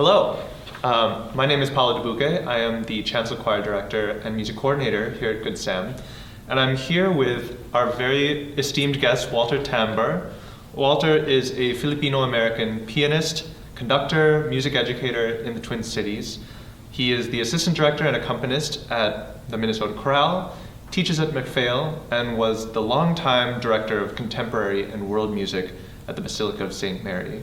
Hello, my name is Paolo Debuque. I am the Chancel Choir Director and Music Coordinator here at Good Sam, and I'm here with our very esteemed guest, Walter Tambor. Walter is a Filipino-American pianist, conductor, music educator in the Twin Cities. He is the Assistant Director and Accompanist at the Minnesota Chorale, teaches at McPhail, and was the longtime Director of Contemporary and World Music at the Basilica of St. Mary.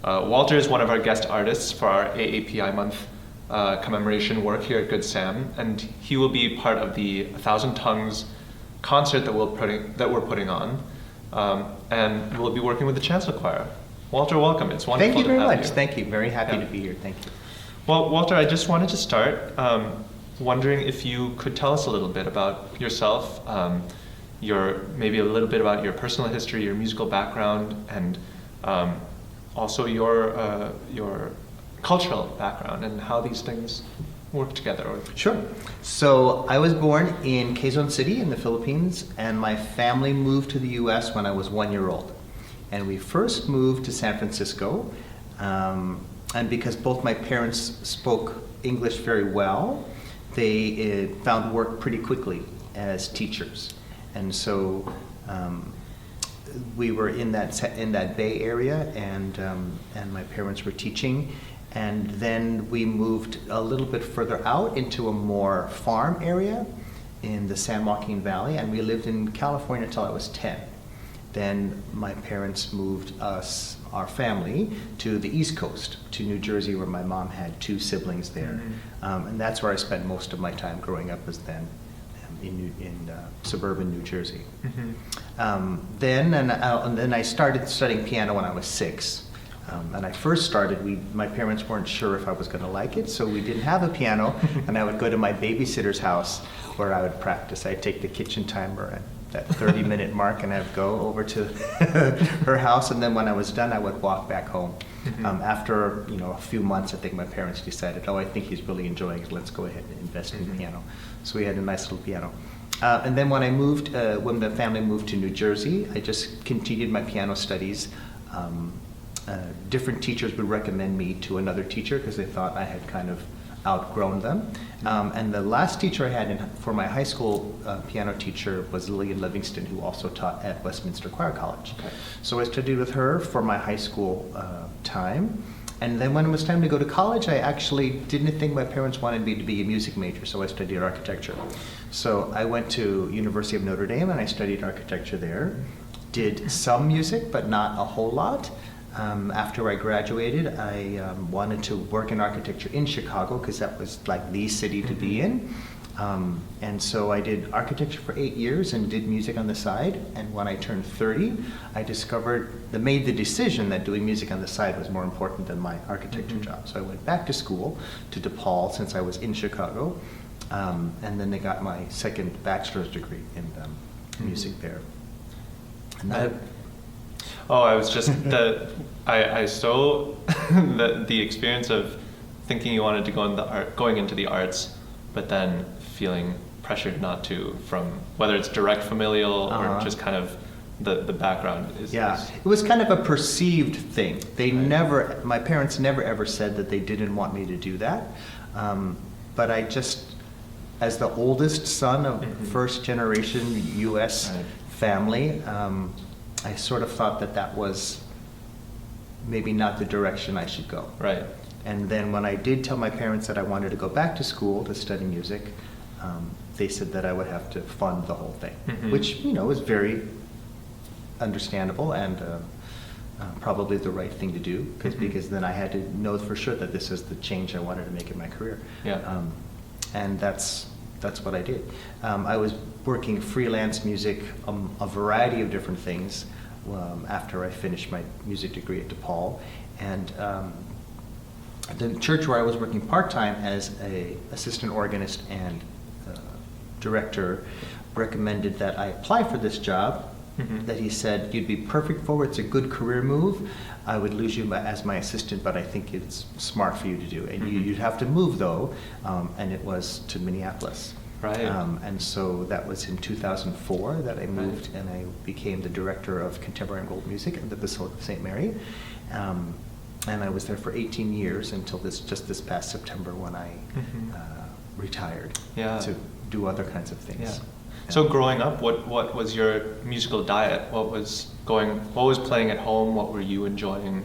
Walter is one of our guest artists for our AAPI Month commemoration work here at Good Sam, and he will be part of the 1,000 Tongues concert that we're putting on, and we'll be working with the Chancel Choir. Walter, welcome. It's wonderful. Thank you very to have much. you. Thank you. Very happy to be here. Thank you. Well, Walter, I just wanted to start wondering if you could tell us a little bit about yourself, maybe a little bit about your personal history, your musical background, and also your cultural background and how these things work together. Sure. So I was born in Quezon City in the Philippines, and my family moved to the U.S. when I was 1 year old. And we first moved to San Francisco, and because both my parents spoke English very well, they found work pretty quickly as teachers. And so we were in that Bay Area, and my parents were teaching, and then we moved a little bit further out into a more farm area in the San Joaquin Valley, and we lived in California until I was 10. Then my parents moved our family, to the East Coast, to New Jersey, where my mom had 2 siblings there, and that's where I spent most of my time growing up, was then in suburban New Jersey. Then I started studying piano when I was 6. And I first started, my parents weren't sure if I was going to like it, so we didn't have a piano, and I would go to my babysitter's house where I would practice. I'd take the kitchen timer at that 30-minute mark, and I'd go over to her house, and then when I was done, I would walk back home. After a few months, I think my parents decided, I think he's really enjoying it, let's go ahead and invest in the piano. So we had a nice little piano. And then when when the family moved to New Jersey, I just continued my piano studies. Different teachers would recommend me to another teacher because they thought I had kind of outgrown them. And the last teacher I had for my high school piano teacher was Lillian Livingston, who also taught at Westminster Choir College. Okay. So I studied with her for my high school time. And then when it was time to go to college, I actually didn't think my parents wanted me to be a music major, so I studied architecture. So I went to University of Notre Dame and I studied architecture there. Did some music, but not a whole lot. After I graduated, I wanted to work in architecture in Chicago because that was like the city to be in. And so I did architecture for 8 years and did music on the side. And when I turned 30, I made the decision that doing music on the side was more important than my architecture job. So I went back to school to DePaul since I was in Chicago. And then I got my second bachelor's degree in music there. And I was just I saw the experience of thinking you wanted to going into the arts, but then feeling pressured not to, from whether it's direct familial or just kind of the background is. It was kind of a perceived thing. My parents never ever said that they didn't want me to do that, but I just, as the oldest son of first generation U.S. family, I sort of thought that was maybe not the direction I should go. Right. And then when I did tell my parents that I wanted to go back to school to study music, they said that I would have to fund the whole thing, which is very understandable and probably the right thing to do, because then I had to know for sure that this is the change I wanted to make in my career. And that's what I did. I was working freelance music, a variety of different things, after I finished my music degree at DePaul. And the church where I was working part-time as an assistant organist and director recommended that I apply for this job, that he said, you'd be perfect for it, it's a good career move. I would lose you as my assistant, but I think it's smart for you to do. And you'd have to move, though, and it was to Minneapolis. Right. And so that was in 2004 that I moved, and I became the director of contemporary and world music at the Basilica of St. Mary. And I was there for 18 years until this past September when I retired to do other kinds of things. Yeah. So growing up, what was your musical diet? What was playing at home? What were you enjoying?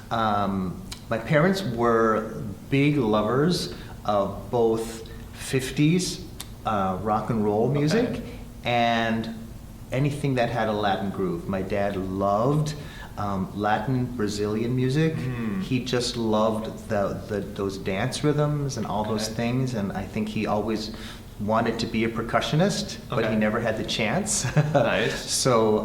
My parents were big lovers of both 50s rock and roll music and anything that had a Latin groove. My dad loved Latin Brazilian music. He just loved those dance rhythms and all those things, and I think he always wanted to be a percussionist, but he never had the chance. Nice. So,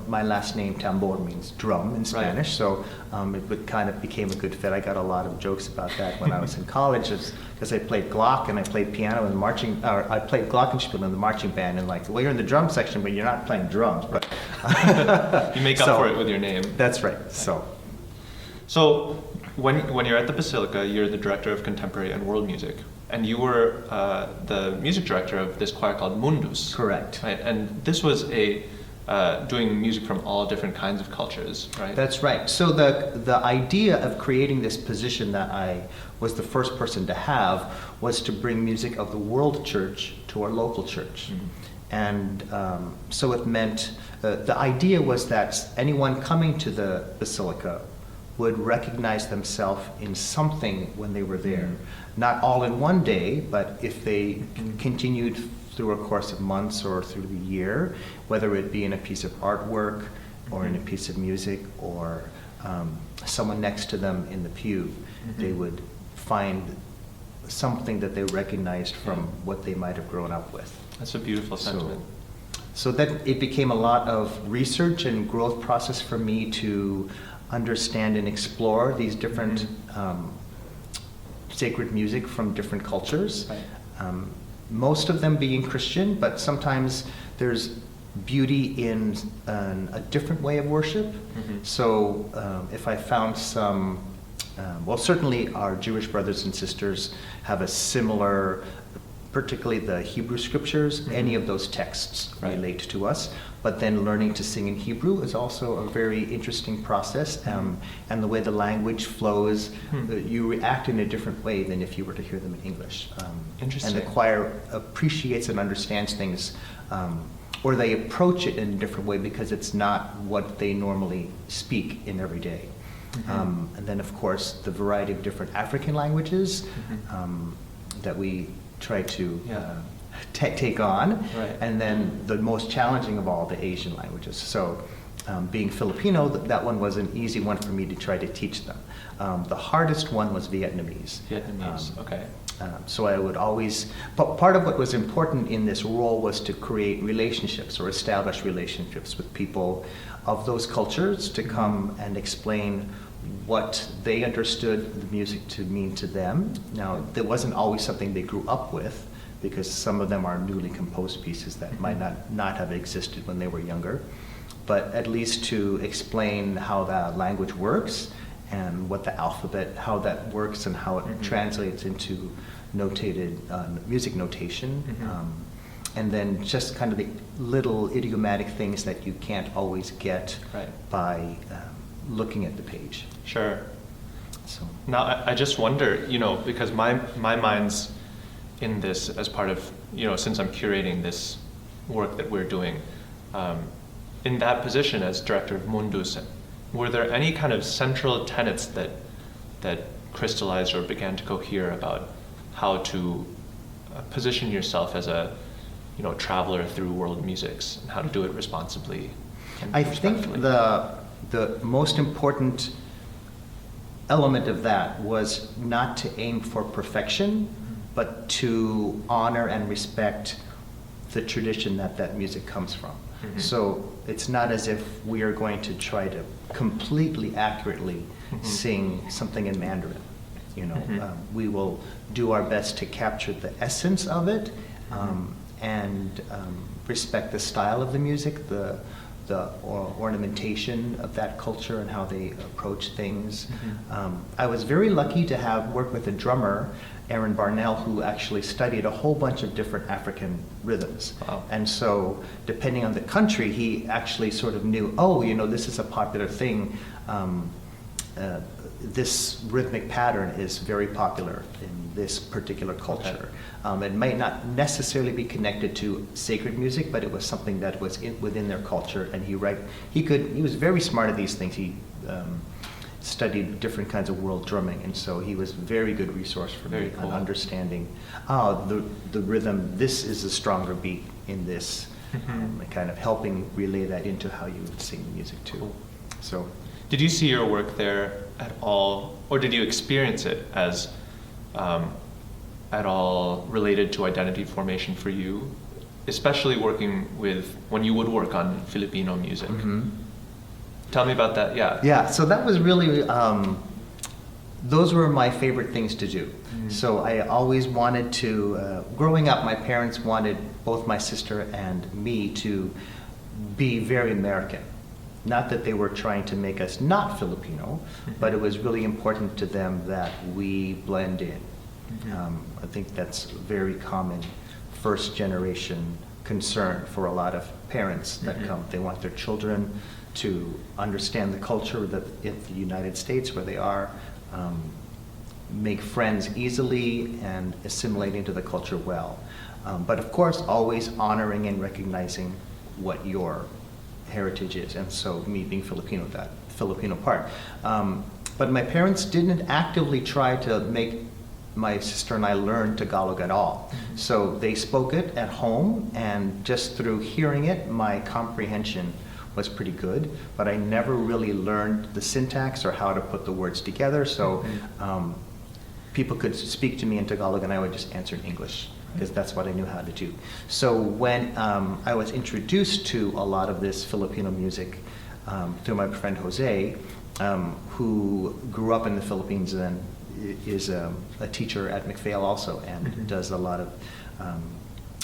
my last name Tambor means drum in Spanish, so it kind of became a good fit. I got a lot of jokes about that when I was in college, because I played Glock and I played piano in I played Glockenspiel in the marching band, and like, well, you're in the drum section, but you're not playing drums. But you make up for it with your name. That's right. So when you're at the Basilica, you're the director of contemporary and world music. And you were the music director of this choir called Mundus. Correct. Right? And this was doing music from all different kinds of cultures, right? That's right. So the idea of creating this position that I was the first person to have was to bring music of the world church to our local church. And so it meant, the idea was that anyone coming to the Basilica would recognize themselves in something when they were there. Not all in one day, but if they continued through a course of months or through the year, whether it be in a piece of artwork or in a piece of music or someone next to them in the pew, they would find something that they recognized from what they might have grown up with. That's a beautiful sentiment. So that it became a lot of research and growth process for me to understand and explore these different sacred music from different cultures. Most of them being Christian, but sometimes there's beauty in a different way of worship. So if I found some, certainly our Jewish brothers and sisters have a similar, particularly the Hebrew scriptures, any of those texts relate to us. But then learning to sing in Hebrew is also a very interesting process, and the way the language flows, you react in a different way than if you were to hear them in English. Interesting. And the choir appreciates and understands things, or they approach it in a different way because it's not what they normally speak in every day. And then, of course, the variety of different African languages that we try to take on, and then the most challenging of all, the Asian languages. So being Filipino, that one was an easy one for me to try to teach them. The hardest one was Vietnamese. So I would always, but part of what was important in this role was to create relationships or establish relationships with people of those cultures to come and explain what they understood the music to mean to them. Now, that wasn't always something they grew up with, because some of them are newly composed pieces that might not have existed when they were younger, but at least to explain how the language works and what the alphabet, how that works and how it translates into notated music notation, and then just kind of the little idiomatic things that you can't always get by looking at the page. Sure. So now I just wonder, because my mind's in this as part of, since I'm curating this work that we're doing, in that position as director of Mundus, were there any kind of central tenets that crystallized or began to cohere about how to position yourself as a traveler through world musics and how to do it responsibly? I think the most important element of that was not to aim for perfection, but to honor and respect the tradition that music comes from. So it's not as if we are going to try to completely accurately sing something in Mandarin. We will do our best to capture the essence of it, and respect the style of the music, the ornamentation of that culture and how they approach things. I was very lucky to work with a drummer, Aaron Barnell, who actually studied a whole bunch of different African rhythms. Wow. And so depending on the country, he actually sort of knew, this is a popular thing this rhythmic pattern is very popular in this particular culture. It might not necessarily be connected to sacred music, but it was something that was within their culture. And he was very smart at these things. He studied different kinds of world drumming, and so he was a very good resource for me on understanding the rhythm. This is a stronger beat in this, and kind of helping relay that into how you would sing the music too. Cool. So, did you see your work there at all, or did you experience it as at all related to identity formation for you, especially working with when you would work on Filipino music? Tell me about that. Yeah, so that was really, those were my favorite things to do. So I always wanted to, growing up, my parents wanted both my sister and me to be very American. Not that they were trying to make us not Filipino, but it was really important to them that we blend in. I think that's a very common first generation concern for a lot of parents that come. They want their children to understand the culture in the United States where they are, make friends easily and assimilate into the culture well. But of course, always honoring and recognizing what your heritage is. And so me being Filipino, that Filipino part. But my parents didn't actively try to make my sister and I learn Tagalog at all. So they spoke it at home, and just through hearing it, my comprehension was pretty good, but I never really learned the syntax or how to put the words together. So people could speak to me in Tagalog and I would just answer in English, because that's what I knew how to do. So when I was introduced to a lot of this Filipino music through my friend Jose, who grew up in the Philippines and is a teacher at McPhail also, and does a lot of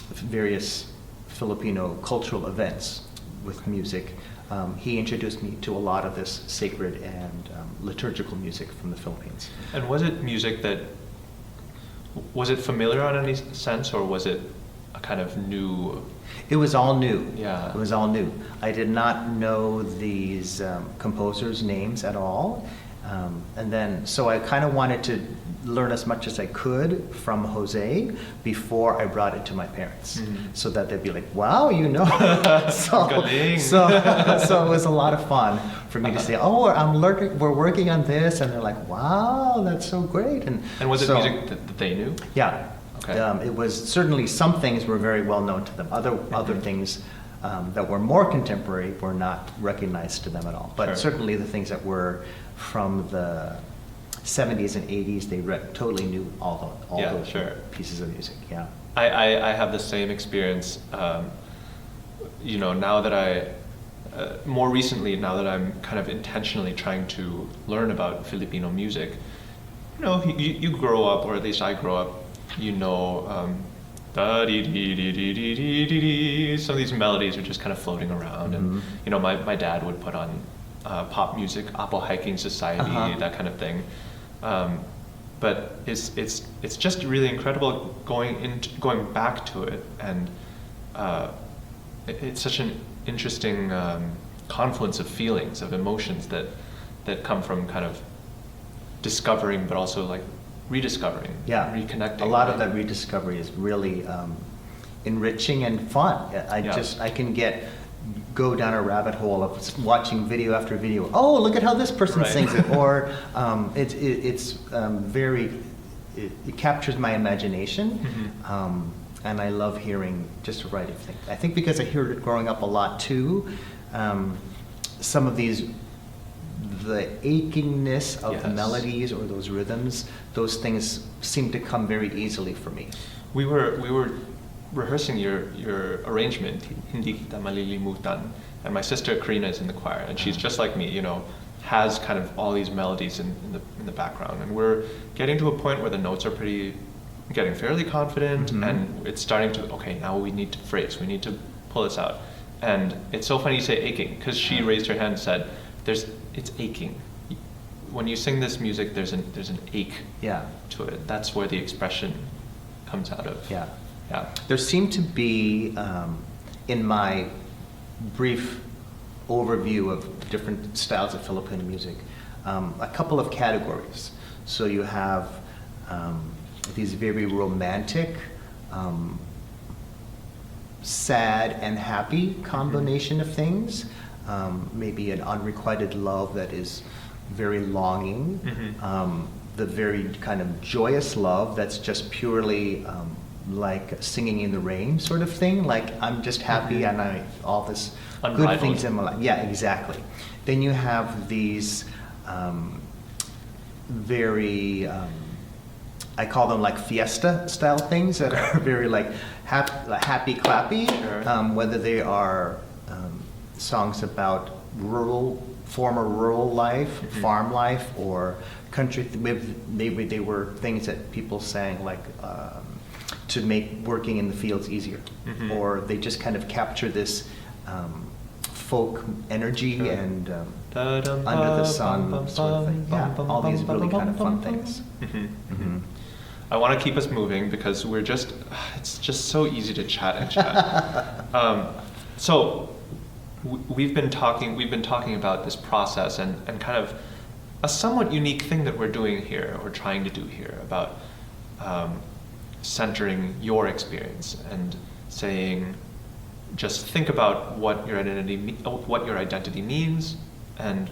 various Filipino cultural events with music. He introduced me to a lot of this sacred and liturgical music from the Philippines. And was it music that, was it familiar in any sense, or was it a kind of new? It was all new. Yeah. It was all new. I did not know these composers' names at all. And then, so I kind of wanted to learn as much as I could from Jose before I brought it to my parents, so that they'd be like, "Wow, you know." so it was a lot of fun for me to say, "Oh, we're working on this," and they're like, "Wow, that's so great." And was it music that they knew? Yeah. Okay. It was certainly, some things were very well known to them. Other things that were more contemporary were not recognized to them at all. But certainly the things that were from the 70s and 80s, they totally knew all those pieces of music. Yeah. I have the same experience. Now that more recently, now that I'm kind of intentionally trying to learn about Filipino music, you grow up, or at least I grow up, some of these melodies are just kind of floating around, and my dad would put on pop music, AAPI Hiking Society, that kind of thing. But it's just really incredible going back to it, and it's such an interesting confluence of feelings, of emotions that come from kind of discovering, but also like rediscovering, reconnecting. A lot of that rediscovery is really enriching and fun. I can go down a rabbit hole of watching video after video. Oh, look at how this person sings it, or it captures my imagination, and I love hearing just a variety of things. I think because I heard it growing up a lot too, some of the achingness of the melodies or those rhythms, those things seem to come very easily for me. We were rehearsing your arrangement, Hindi Kita Malilimutan, and my sister Karina is in the choir, and she's just like me, has kind of all these melodies in the background, and we're getting to a point where the notes are getting fairly confident, and it's starting to, okay, now we need to phrase, we need to pull this out. And it's so funny you say aching, because she raised her hand and said, it's aching. When you sing this music, there's an ache to it. That's where the expression comes out of. Yeah. There seemed to be, in my brief overview of different styles of Filipino music, a couple of categories. So you have these very romantic, sad and happy combination of things. Maybe an unrequited love that is very longing. The very kind of joyous love that's just purely like singing in the rain sort of thing. Like I'm just happy and all this good things in my life. Yeah, exactly. Then you have these very, I call them like fiesta style things that are very like happy clappy, whether they are songs about former rural life, farm life, or country. Maybe they were things that people sang like to make working in the fields easier, or they just kind of capture this folk energy and under the sun sort of thing. Yeah, all these really kind of fun things. I want to keep us moving because it's just so easy to chat and chat. So we've been talking about this process and kind of a somewhat unique thing that we're doing here or trying to do here about centering your experience and saying, just think about what your identity means, and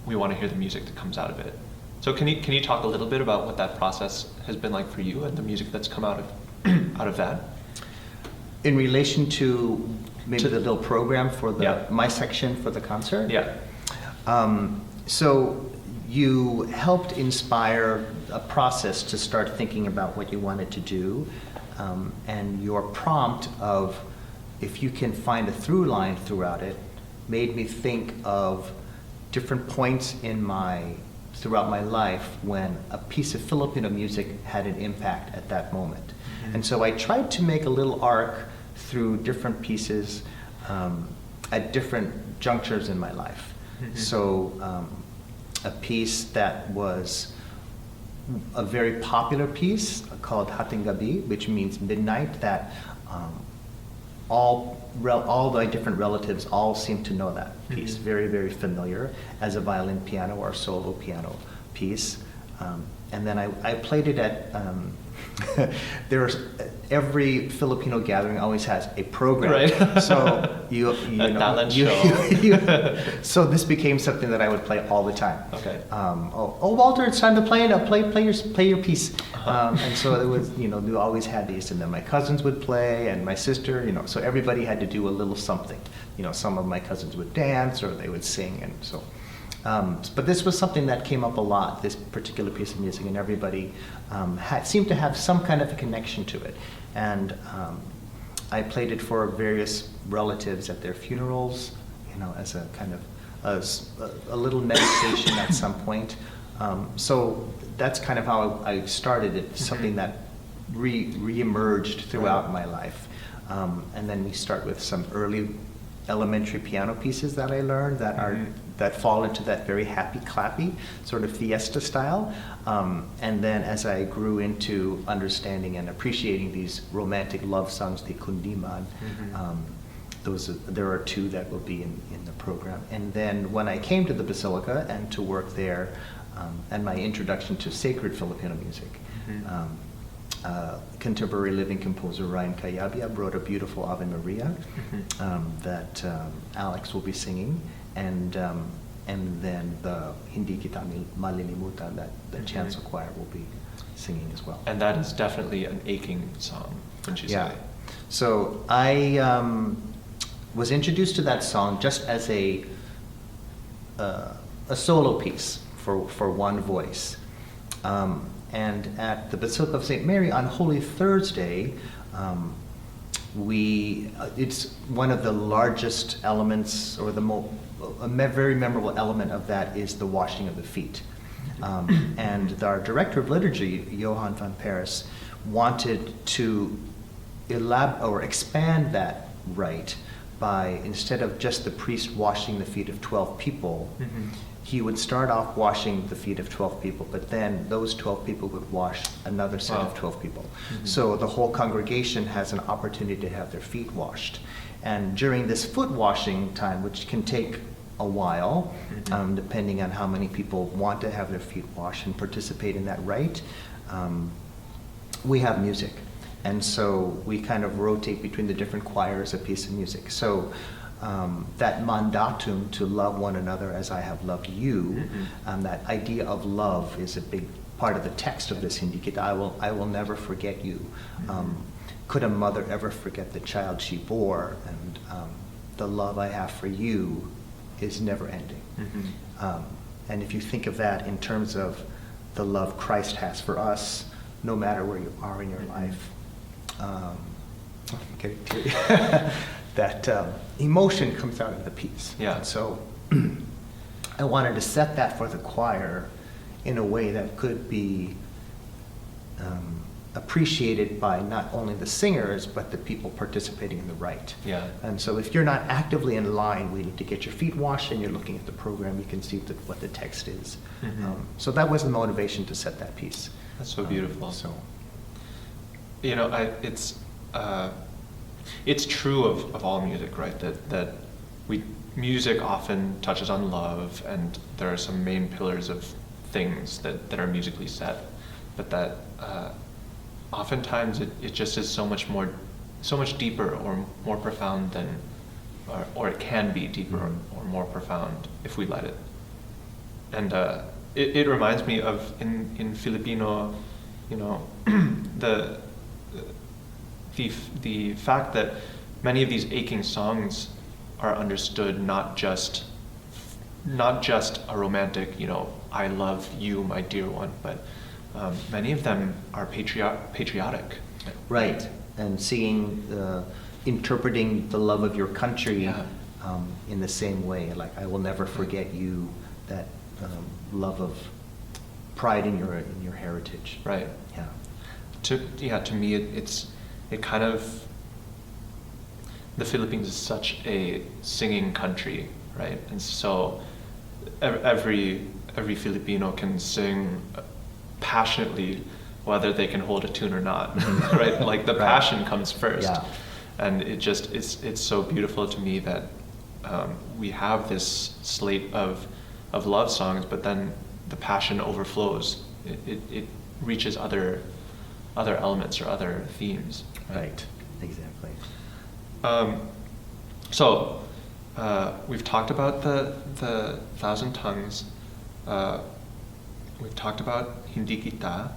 we want to hear the music that comes out of it. So can you talk a little bit about what that process has been like for you and the music that's come out of that? In relation to maybe the little program for my section for the concert? Yeah. So you helped inspire a process to start thinking about what you wanted to do, and your prompt of, if you can find a through line throughout it, made me think of different points throughout my life when a piece of Filipino music had an impact at that moment. And so I tried to make a little arc through different pieces at different junctures in my life. So a piece that was a very popular piece called Hating Gabi, which means midnight, that all the different relatives all seem to know that piece. Very, very familiar as a violin piano or solo piano piece. And then I played it at every Filipino gathering always has a program, right? So you know, talent show. So this became something that I would play all the time. Okay. Walter, it's time to play it. Play your piece. And so it was, we always had these, and then my cousins would play, and my sister, so everybody had to do a little something. Some of my cousins would dance or they would sing, and so. But this was something that came up a lot, this particular piece of music, and everybody seemed to have some kind of a connection to it. And I played it for various relatives at their funerals, as a kind of a little meditation at some point. So that's kind of how I started it, something that re-emerged throughout my life. And then we start with some early elementary piano pieces that I learned that fall into that very happy clappy sort of fiesta style, and then as I grew into understanding and appreciating these romantic love songs, the kundiman, there are two that will be in the program. And then when I came to the Basilica and to work there, and my introduction to sacred Filipino music, contemporary living composer Ryan Cayabia brought a beautiful Ave Maria that Alex will be singing, and then the Hindi Kita Malilimutan that the Chancel Choir will be singing as well. And that is definitely an aching song, wouldn't you say? So I was introduced to that song just as a solo piece for one voice. And at the Basilica of St. Mary on Holy Thursday, it's one of the largest elements, or a very memorable element of that is the washing of the feet. And our director of liturgy, Johan van Paris, wanted to expand that rite by, instead of just the priest washing the feet of 12 people, he would start off washing the feet of 12 people, but then those 12 people would wash another set of 12 people. So the whole congregation has an opportunity to have their feet washed. And during this foot washing time, which can take a while, depending on how many people want to have their feet washed and participate in that rite. We have music. And so we kind of rotate between the different choirs a piece of music. So that mandatum, to love one another as I have loved you, that idea of love is a big part of the text of this Hindi Gita. I will never forget you. Could a mother ever forget the child she bore? And the love I have for you is never ending. And if you think of that in terms of the love Christ has for us, no matter where you are in your life, that emotion comes out of the piece. Yeah. So I wanted to set that for the choir in a way that could be appreciated by not only the singers, but the people participating in the rite. Yeah. And so if you're not actively in line, we need to get your feet washed and you're looking at the program, you can see what the text is. So that was the motivation to set that piece. That's so beautiful. So, you know, it's true of all music, right? That music often touches on love, and there are some main pillars of things that are musically set, but that oftentimes it just is so much deeper or more profound than, or it can be deeper or more profound if we let it. And it reminds me of in Filipino, you know, the fact that many of these aching songs are understood not just a romantic, you know, I love you, my dear one, but many of them are patriotic. right, and interpreting the love of your country in the same way, like I will never forget you, that love of pride in your heritage. Right. Yeah. To me, it kind of, the Philippines is such a singing country, right? And so every Filipino can sing passionately, whether they can hold a tune or not, right? Like the passion comes first. Yeah. And it's so beautiful to me that we have this slate of love songs, but then the passion overflows. It reaches other elements or other themes. Right, exactly. So we've talked about the thousand tongues. We've talked about Hindi Kita.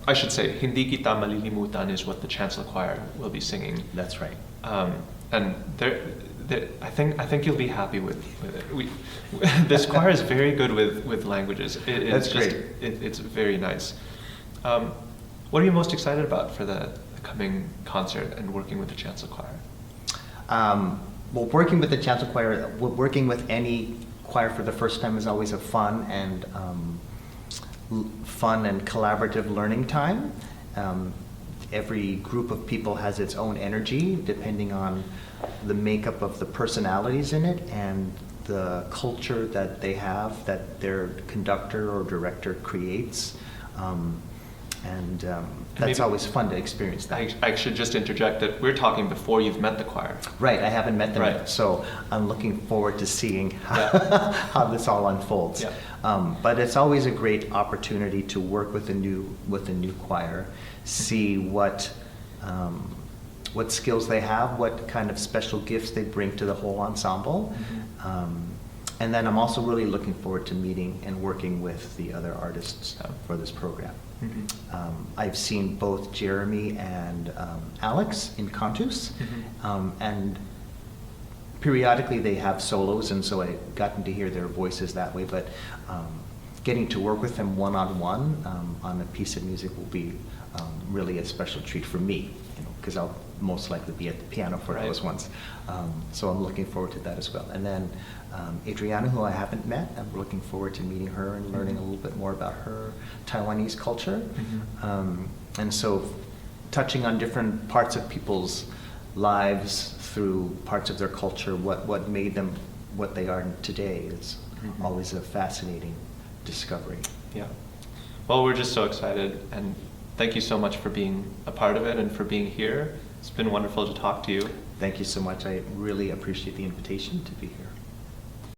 I should say Hindi Kita Malilimutan is what the Chancel Choir will be singing. That's right. And I think you'll be happy with it. This choir is very good with languages. That's great. It's very nice. What are you most excited about for the coming concert and working with the Chancel Choir? Well, working with the Chancel Choir, working with any choir for the first time is always a fun and collaborative learning time. Every group of people has its own energy depending on the makeup of the personalities in it and the culture that they have, that their conductor or director creates. That's always fun to experience that. I should just interject that we're talking before you've met the choir. Right, I haven't met them Right. yet, so I'm looking forward to seeing how this all unfolds. Yeah. But it's always a great opportunity to work with a new choir, see what skills they have, what kind of special gifts they bring to the whole ensemble. And then I'm also really looking forward to meeting and working with the other artists for this program. I've seen both Jeremy and Alex in Cantus, and periodically they have solos, and so I've gotten to hear their voices that way, but getting to work with them one-on-one on a piece of music will be really a special treat for me, because I'll most likely be at the piano for those ones. So I'm looking forward to that as well. And then Adriana, who I haven't met, I'm looking forward to meeting her and learning a little bit more about her Taiwanese culture. And so touching on different parts of people's lives through parts of their culture, what made them what they are today is always a fascinating discovery. Yeah. Well, we're just so excited, and thank you so much for being a part of it and for being here. It's been wonderful to talk to you. Thank you so much. I really appreciate the invitation to be here.